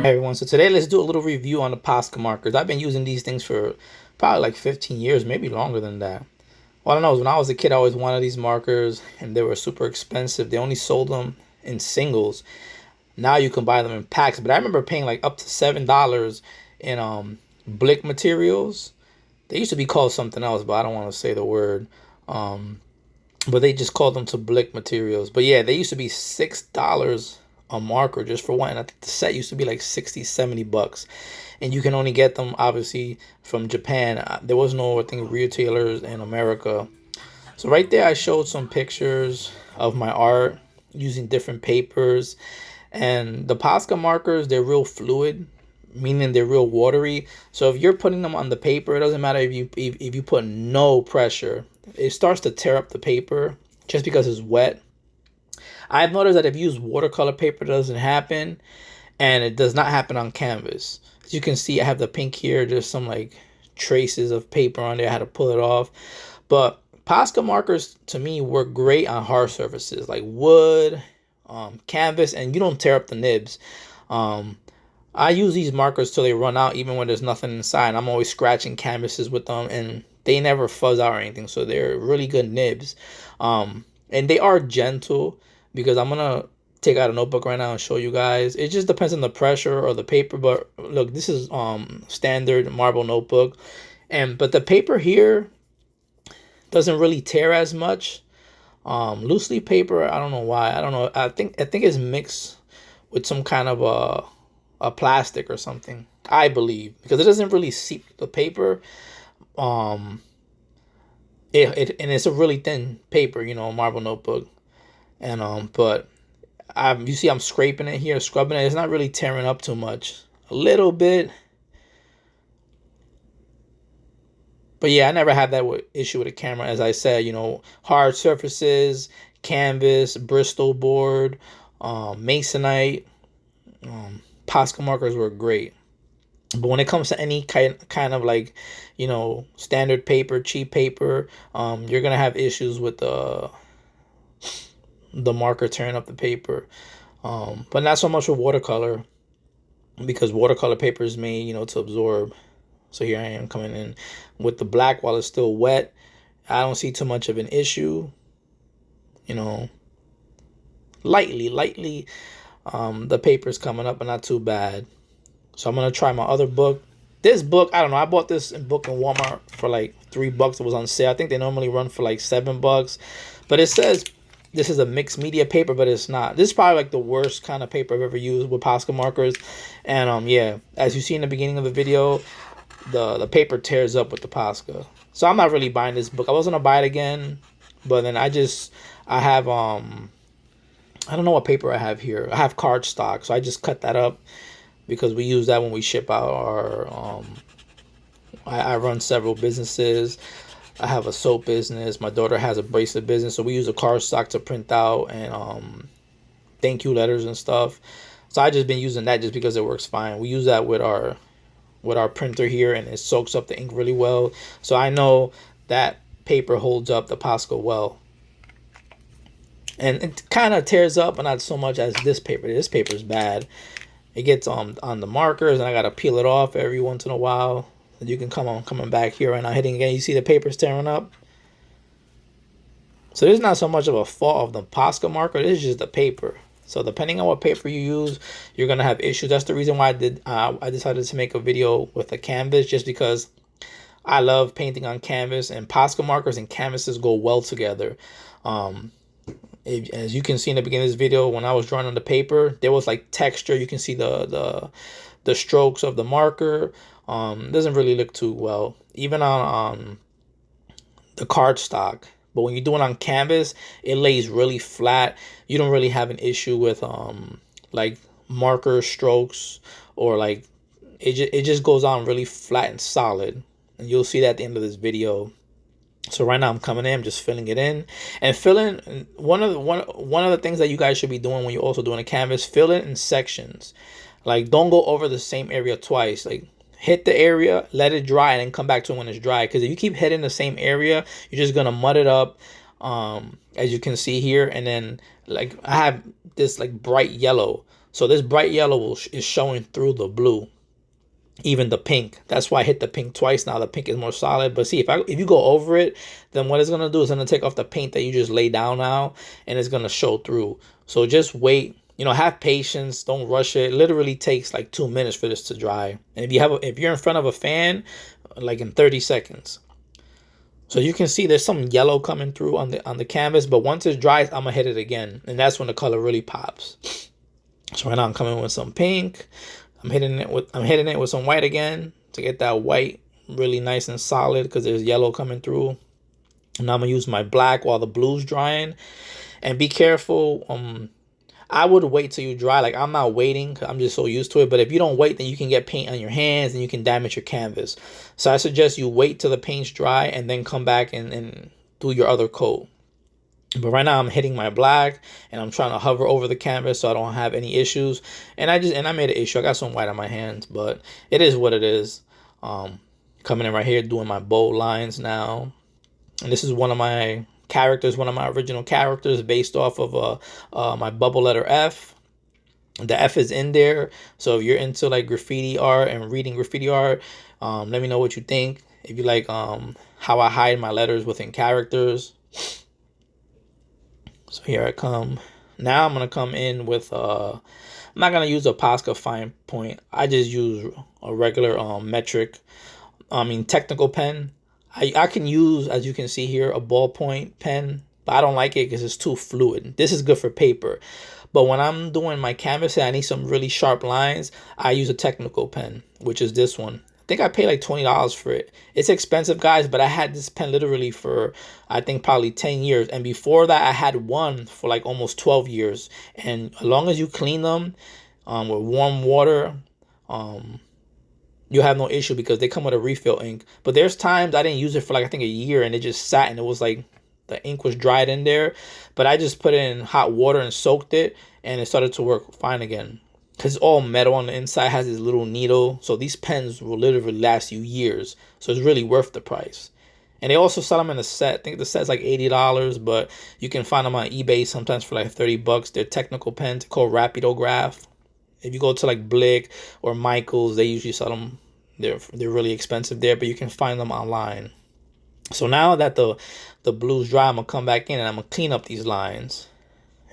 Hey everyone, so today let's do a little review on the POSCA markers. I've been using these things for probably like 15 years, maybe longer than that. All I know is when I was a kid, I always wanted these markers and they were super expensive. They only sold them in singles. Now you can buy them in packs, but I remember paying like up to $7 in Blick materials. They used to be called something else, but I don't want to say the word. Um, but they just called them to Blick materials. But yeah, they used to be $6 a marker just for one. And I think the set used to be like 60, 70 bucks. And you can only get them obviously from Japan. There was no, I think, retailers in America. So right there, I showed some pictures of my art using different papers. And the POSCA markers, they're real fluid, meaning they're real watery. So if you're putting them on the paper, it doesn't matter if you put no pressure, it starts to tear up the paper just because it's wet. I've noticed that if you use watercolor paper, it doesn't happen, and it does not happen on canvas. As you can see, I have the pink here. There's some like traces of paper on there. I had to pull it off. But POSCA markers to me work great on hard surfaces like wood, canvas, and you don't tear up the nibs. I use these markers till they run out, even when there's nothing inside. I'm always scratching canvases with them, and they never fuzz out or anything. So they're really good nibs. And they are gentle, because I'm gonna take out a notebook right now and show you guys. It just depends on the pressure or the paper. But look, this is standard marble notebook, but the paper here doesn't really tear as much. Loose leaf paper, I don't know why. I don't know. I think it's mixed with some kind of a plastic or something, I believe, because it doesn't really seep the paper. And it's a really thin paper, you know, marble notebook. And but you see I'm scraping it here, scrubbing it. It's not really tearing up too much, a little bit. But yeah, I never had that issue with a camera. As I said, you know, hard surfaces, canvas, Bristol board, masonite, POSCA markers were great. But when it comes to any kind of like, you know, standard paper, cheap paper, you're gonna have issues with the marker tearing up the paper. But not so much with watercolor, because watercolor paper is made, you know, to absorb. So here I am coming in with the black while it's still wet. I don't see too much of an issue, you know. Lightly, the paper's coming up, but not too bad. So I'm gonna try my other book. This book, I don't know, I bought this book in Walmart for like $3. It was on sale. I think they normally run for like $7, but it says this is a mixed media paper, but it's not. This is probably like the worst kind of paper I've ever used with POSCA markers. And yeah, as you see in the beginning of the video, the paper tears up with the POSCA. So I'm not really buying this book. I was gonna buy it again, but then I have I don't know what paper I have here. I have cardstock, so I just cut that up because we use that when we ship out our I run several businesses. I have a soap business. My daughter has a bracelet business, so we use a cardstock to print out and thank you letters and stuff. So I just been using that just because it works fine. We use that with our printer here, and it soaks up the ink really well. So I know that paper holds up the POSCA well. And it kind of tears up, but not so much as this paper. This paper is bad. It gets on the markers, and I gotta peel it off every once in a while. And you can coming back here right now, hitting again. You see the paper's tearing up. So there's not so much of a fault of the POSCA marker. It's just the paper. So depending on what paper you use, you're gonna have issues. That's the reason why I decided to make a video with a canvas, just because I love painting on canvas, and POSCA markers and canvases go well together. As you can see in the beginning of this video, when I was drawing on the paper, there was like texture. You can see the strokes of the marker. Doesn't really look too well, even on the cardstock. But when you do it on canvas, it lays really flat. You don't really have an issue with like marker strokes, or like it just goes on really flat and solid. And you'll see that at the end of this video. So right now I'm coming in, I'm just filling it in, and filling one of the things that you guys should be doing when you're also doing a canvas, fill it in sections. Like, don't go over the same area twice. Like, hit the area, let it dry, and then come back to it when it's dry. Because if you keep hitting the same area, you're just gonna mud it up. as you can see here. And then like I have this like bright yellow. So this bright yellow is showing through the blue, even the pink. That's why I hit the pink twice. Now the pink is more solid. But see, if you go over it, then what it's gonna do is gonna take off the paint that you just laid down now, and it's gonna show through. So just wait. You know, have patience. Don't rush it. It literally takes like 2 minutes for this to dry. And if you're in front of a fan, like in 30 seconds. So you can see there's some yellow coming through on the canvas, but once it dries, I'm gonna hit it again, and that's when the color really pops. So right now I'm coming with some pink. I'm hitting it with some white again to get that white really nice and solid, because there's yellow coming through. And I'm gonna use my black while the blue's drying. And be careful. I would wait till you dry. Like, I'm not waiting, I'm just so used to it. But if you don't wait, then you can get paint on your hands and you can damage your canvas. So I suggest you wait till the paint's dry and then come back and do your other coat. But right now I'm hitting my black and I'm trying to hover over the canvas so I don't have any issues. And I made an issue. I got some white on my hands, but it is what it is. Coming in right here, doing my bold lines now. And this is one of my characters, one of my original characters based off of my bubble letter F. The F is in there. So if you're into like graffiti art and reading graffiti art, let me know what you think. If you like how I hide my letters within characters. So here I come. Now I'm going to come in with, I'm not going to use a POSCA fine point. I just use a regular technical pen. I can use, as you can see here, a ballpoint pen, but I don't like it because it's too fluid. This is good for paper. But when I'm doing my canvas and I need some really sharp lines, I use a technical pen, which is this one. I think I paid like $20 for it. It's expensive, guys, but I had this pen literally for, I think, probably 10 years. And before that, I had one for like almost 12 years. And as long as you clean them with warm water, you have no issue because they come with a refill ink. But there's times I didn't use it for like, I think, a year, and it just sat and it was like the ink was dried in there. But I just put it in hot water and soaked it, and it started to work fine again. Because it's all metal on the inside, has this little needle. So these pens will literally last you years. So it's really worth the price. And they also sell them in a set. I think the set's like $80, but you can find them on eBay sometimes for like 30 bucks. They're technical pens called Rapidograph. If you go to like Blick or Michael's, they usually sell them. They're really expensive there, but you can find them online. So now that the blue's dry, I'm going to come back in and I'm going to clean up these lines.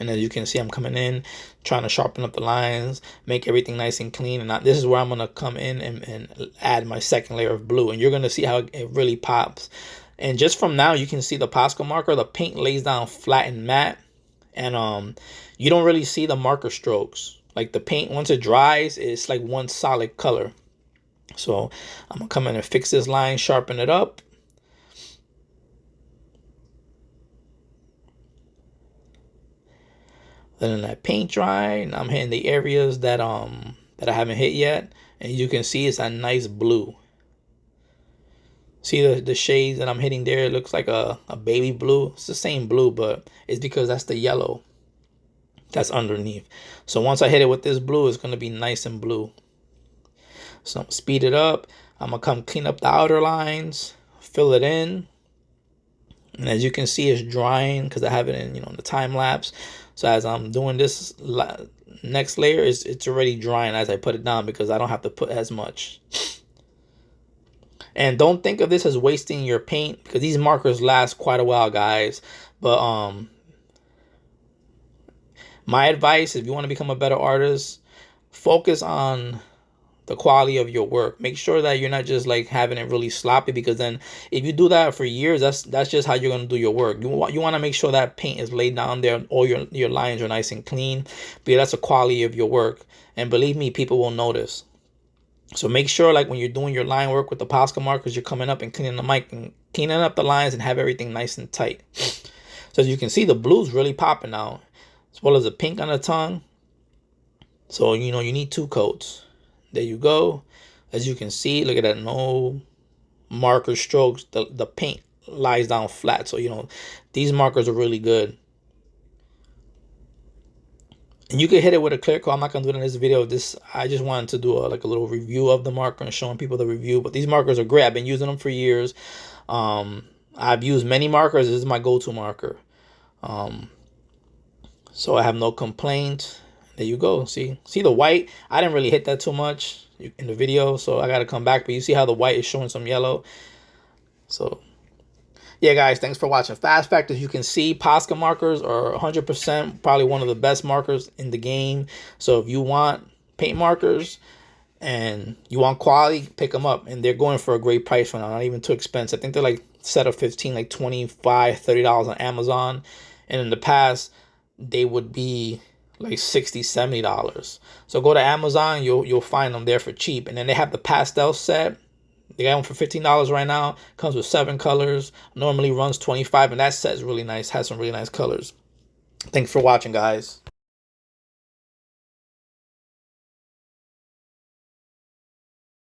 And as you can see, I'm coming in, trying to sharpen up the lines, make everything nice and clean. And this is where I'm going to come in and add my second layer of blue. And you're going to see how it really pops. And just from now, you can see the POSCA marker, the paint lays down flat and matte. And you don't really see the marker strokes. Like the paint, once it dries, it's like one solid color. So I'm going to come in and fix this line, sharpen it up. Letting that paint dry, and I'm hitting the areas that I haven't hit yet, and you can see it's a nice blue. See the shades that I'm hitting there? It looks like a baby blue. It's the same blue, but it's because that's the yellow that's underneath. So once I hit it with this blue, it's going to be nice and blue. So I'm gonna speed it up. I'm gonna come clean up the outer lines, fill it in, and as you can see, it's drying because I have it in, in the time lapse. So as I'm doing this next layer, it's already drying as I put it down because I don't have to put as much. And don't think of this as wasting your paint because these markers last quite a while, guys. But my advice, if you want to become a better artist, focus on the quality of your work. Make sure that you're not just like having it really sloppy, because then if you do that for years, that's just how you're going to do your work. You want to make sure that paint is laid down there, all your lines are nice and clean, because that's the quality of your work. And believe me, people will notice. So make sure, like, when you're doing your line work with the POSCA markers, you're coming up and cleaning the mic and cleaning up the lines and have everything nice and tight. So as you can see, the blue's really popping out, as well as the pink on the tongue. So you need 2 coats. There you go. As you can see, look at that, no marker strokes. The paint lies down flat. So these markers are really good. And you can hit it with a clear coat. I'm not gonna do it in this video. I just wanted to do a little review of the marker and showing people the review. But these markers are great. I've been using them for years. I've used many markers. This is my go-to marker. So I have no complaint. There you go. See the white? I didn't really hit that too much in the video, so I got to come back. But you see how the white is showing some yellow? So yeah, guys, thanks for watching Fas Factory. As you can see, POSCA markers are 100% probably one of the best markers in the game. So if you want paint markers and you want quality, pick them up. And they're going for a great price right now, not even too expensive. I think they're like set of 15, like $25, $30 on Amazon. And in the past, they would be like $60, $70. So go to Amazon, you'll find them there for cheap. And then they have the pastel set. They got one for $15 right now. Comes with 7 colors. Normally runs $25, and that set is really nice. Has some really nice colors. Thanks for watching, guys.